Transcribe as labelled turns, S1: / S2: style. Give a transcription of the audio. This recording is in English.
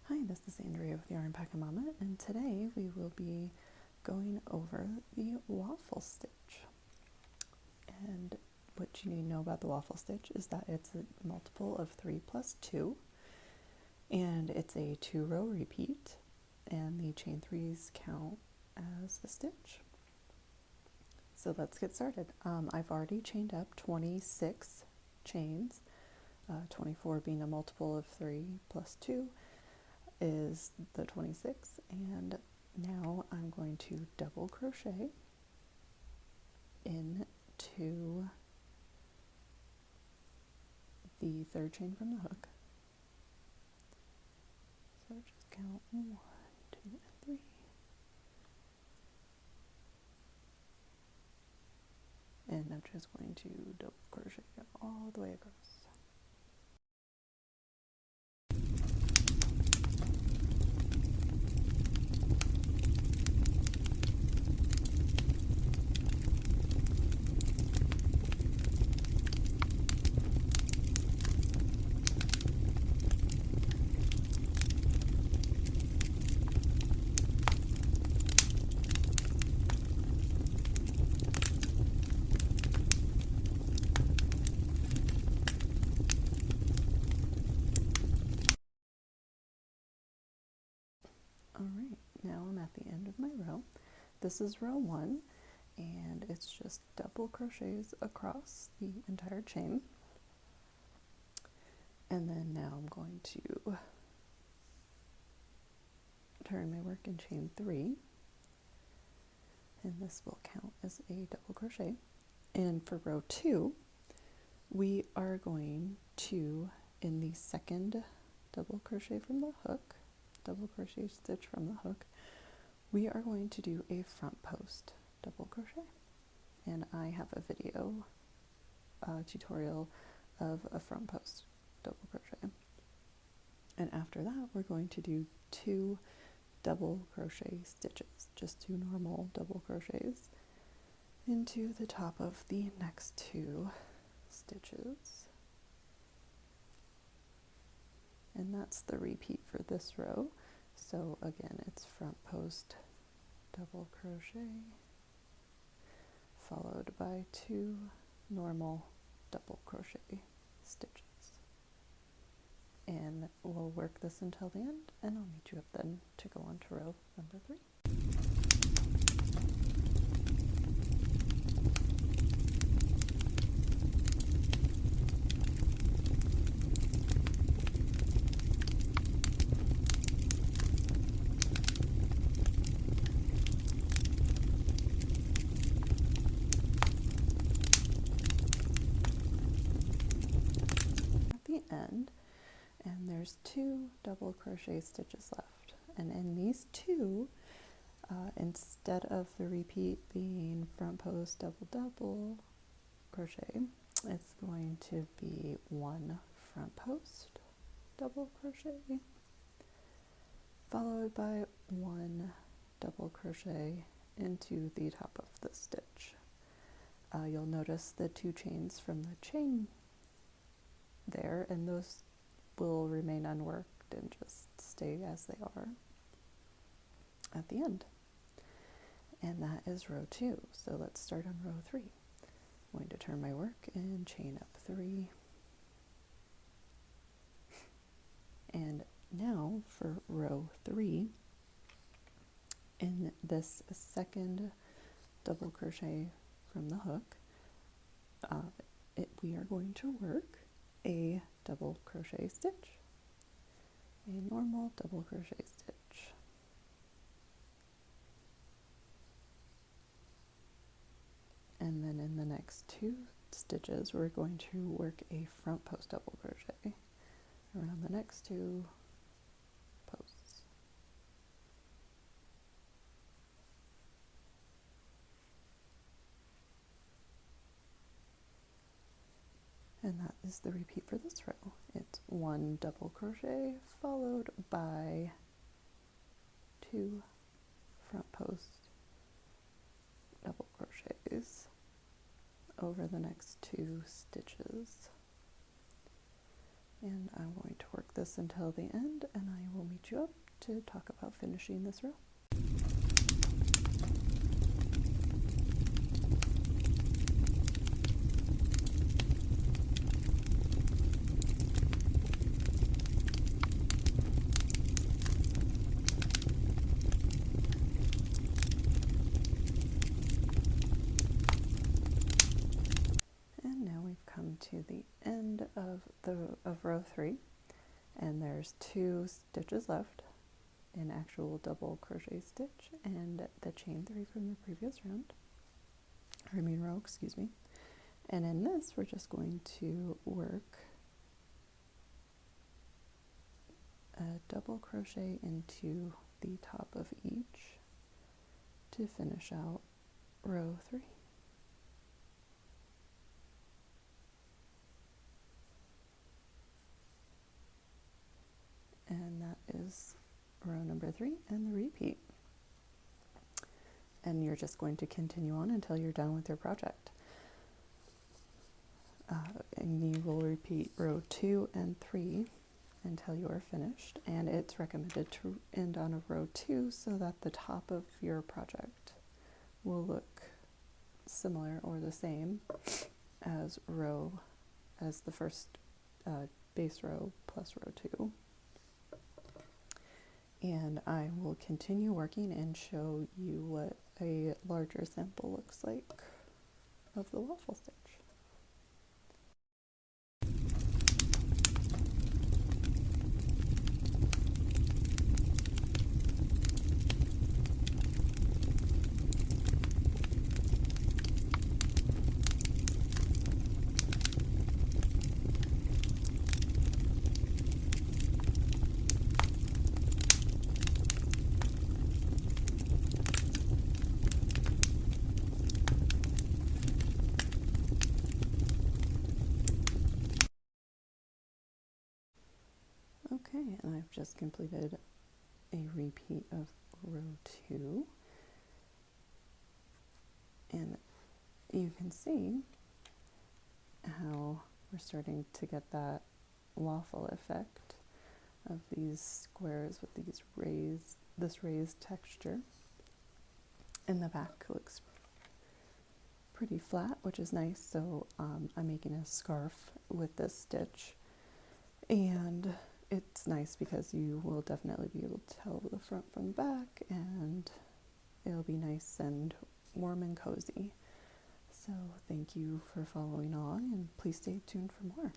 S1: Hi, this is Andrea with Yarn Packin' Mama, and today we will be going over the waffle stitch. And what you need to know about the waffle stitch is that it's a multiple of 3 plus 2, and it's a 2-row repeat, and the chain 3s count as a stitch. So let's get started. I've already chained up 26 chains, 24 being a multiple of 3 plus 2. Is the 26, and now I'm going to double crochet into the third chain from the hook. So just count 1, 2, and 3. And I'm just going to double crochet all the way across. Alright, now I'm at the end of my row. This is row 1, and it's just double crochets across the entire chain. And then now I'm going to turn my work in chain 3, and this will count as a double crochet. And for row 2, we are going to, in the second double crochet from the hook, double crochet stitch from the hook, we are going to do a front post double crochet. And I have a video tutorial of a front post double crochet. And after that, we're going to do 2 double crochet stitches, just 2 normal double crochets into the top of the next 2 stitches. And that's the repeat for this row. So again, it's front post double crochet followed by 2 normal double crochet stitches. And we'll work this until the end, and I'll meet you up then to go on to row number 3. End, and there's 2 double crochet stitches left, and in these 2, instead of the repeat being front post double double crochet, it's going to be 1 front post double crochet followed by 1 double crochet into the top of the stitch. You'll notice the 2 chains from the chain there, and those will remain unworked and just stay as they are at the end. And that is row 2. So let's start on row 3. I'm going to turn my work and chain up 3. And now for row 3, in this second double crochet from the hook, we are going to work a double crochet stitch, a normal double crochet stitch. And then in the next 2 stitches, we're going to work a front post double crochet around the next 2 posts. And that is the repeat for this row. It's 1 double crochet followed by 2 front post double crochets over the next 2 stitches. And I'm going to work this until the end, and I will meet catch you up to talk about finishing this row. To the end of row 3, and there's 2 stitches left, an actual double crochet stitch and the chain 3 from the previous row, excuse me. And in this we're just going to work a double crochet into the top of each to finish out row 3. And that is row number 3 and the repeat. And you're just going to continue on until you're done with your project. And you will repeat row 2 and 3 until you are finished. And it's recommended to end on a row 2 so that the top of your project will look similar or the same as the first base row plus row 2. And I will continue working and show you what a larger sample looks like of the waffle stitch. Okay, and I've just completed a repeat of row 2, and you can see how we're starting to get that waffle effect of these squares with this raised texture. And the back looks pretty flat, which is nice, so I'm making a scarf with this stitch, and it's nice because you will definitely be able to tell the front from the back, and it'll be nice and warm and cozy. So thank you for following along, and please stay tuned for more.